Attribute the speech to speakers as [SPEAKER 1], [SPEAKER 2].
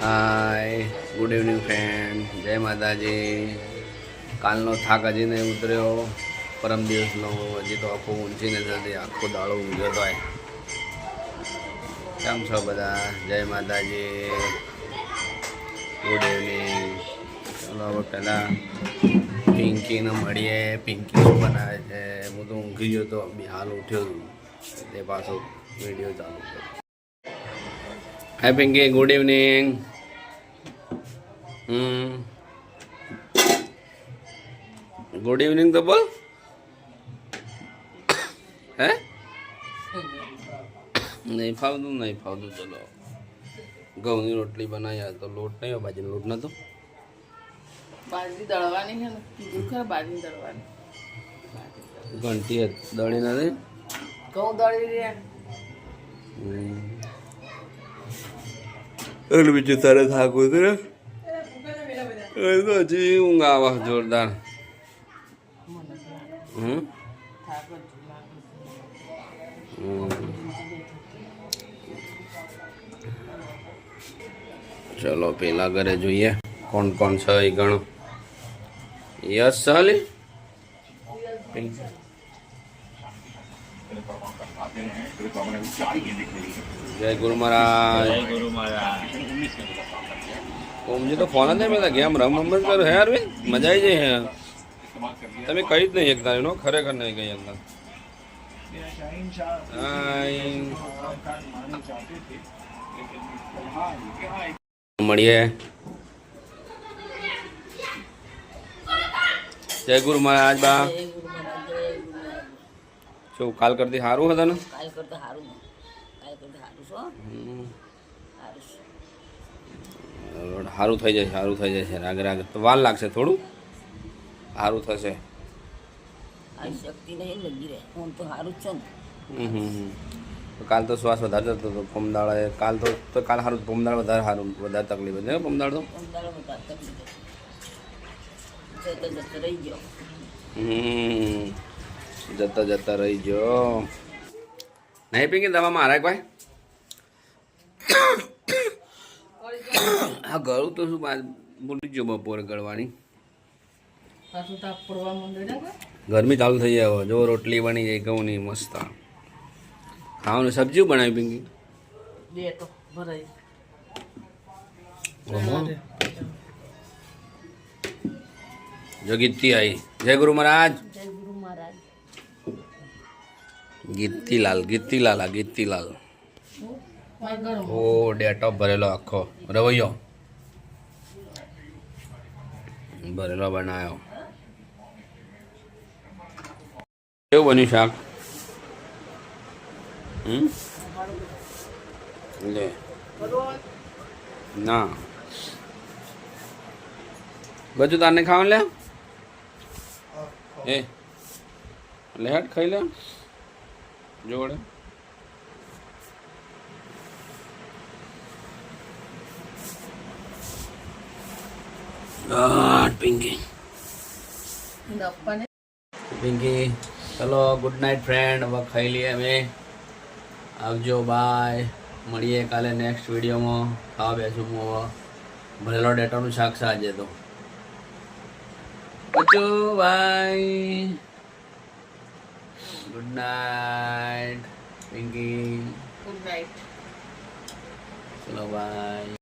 [SPEAKER 1] હાય, good evening friend. જય માતાજી. કાલનો થાક હજી નહીં ઉતર્યો, પરમ દિવસનો હજી તો આખું ઊંચીને જતી આખો દાડો ઊંઘ્યો હોય. કેમ છો બધા? જય માતાજી, ગુડ ઇવનિંગ. ચાલો હવે પહેલાં પિંકીને મળીએ. પિંકી શું બનાવે છે? હું તો ઊંઘી ગયો તો બી હાલ ઉઠ્યો છું એટલે પાછો વિડીયો ચાલુ કર્યો. Hi Pinky, good evening. Good evening તો બોલ. હે નહીં ફાવતું. ચલો ઘઉંની રોટલી બનાવી. તો લોટ નહીં હોય, બાજરીનો લોટ નતો.
[SPEAKER 2] બાજરી દળવાની છે ને, કીધું ખરા બાજરી દળવાની.
[SPEAKER 1] ઘંટી દળી નથી.
[SPEAKER 2] ઘઉં દળી રહ્યા.
[SPEAKER 1] એટલે બીજું તારે થાક ઉતરે તો હજી ઊંઘ આવે જોરદાર. ચલો પેલા ઘરે જોઈએ કોણ કોણ છે એ ગણો. યસ ચાલે. જય ગુરુ મહારાજ. ઓમજી તો ફોન જ નહીં મેં ગેમ રમ જ કરો હે અરવિંદ. મજા આવી જાય હે. તમે કહી જ નહીં એકતા એનો, ખરેખર નહીં કહી એકતા. મળીએ. જય ગુરુ મહારાજ. બા શું કાલ કરતી સારું હતા ને? સારું થઈ જશે. રાગ તો વાર લાગશે થોડું, સારું થશે. કાલ તો શ્વાસ વધારે જતો હતો પમદાળે. કાલ સારું. પમદાળ વધારે તકલીફ હતી. પમદાળ તો જતા રહી ગયો. નહીં પીંકી દવા મારે કોઈ હા ગળું તો શું ભૂલી ગયો બપોરે ગળવાની. ગરમી ચાલુ થઈ જાય. જો રોટલી બની જાય ઘઉંની મસ્ત. ખાવાનું સબ્જી બનાવી પીંકી. જો ગીતી આવી. જય ગુરુ મહારાજ. ગીતીલાલ. ઓ ડેટો ભરેલો આખો રવૈયો ભરેલો બનાવ્યો. કેવું બન્યું શાક? લે ના બધું તારને ખાવાનું લે. એ લે હટ ખાઈ લે જોડે. પિંકી ચલો ગુડ નાઇટ ફ્રેન્ડ. હવે ખાઈ લઈએ અમે. આવજો, બાય. મળીએ કાલે નેક્સ્ટ વિડીયોમાં. ખાવા બેસું હું હવે. ભરેલો ડેટાનું શાક છે આજે તો. બચો bye. Good night Pinky.
[SPEAKER 2] Good night.
[SPEAKER 1] ચલો બાય.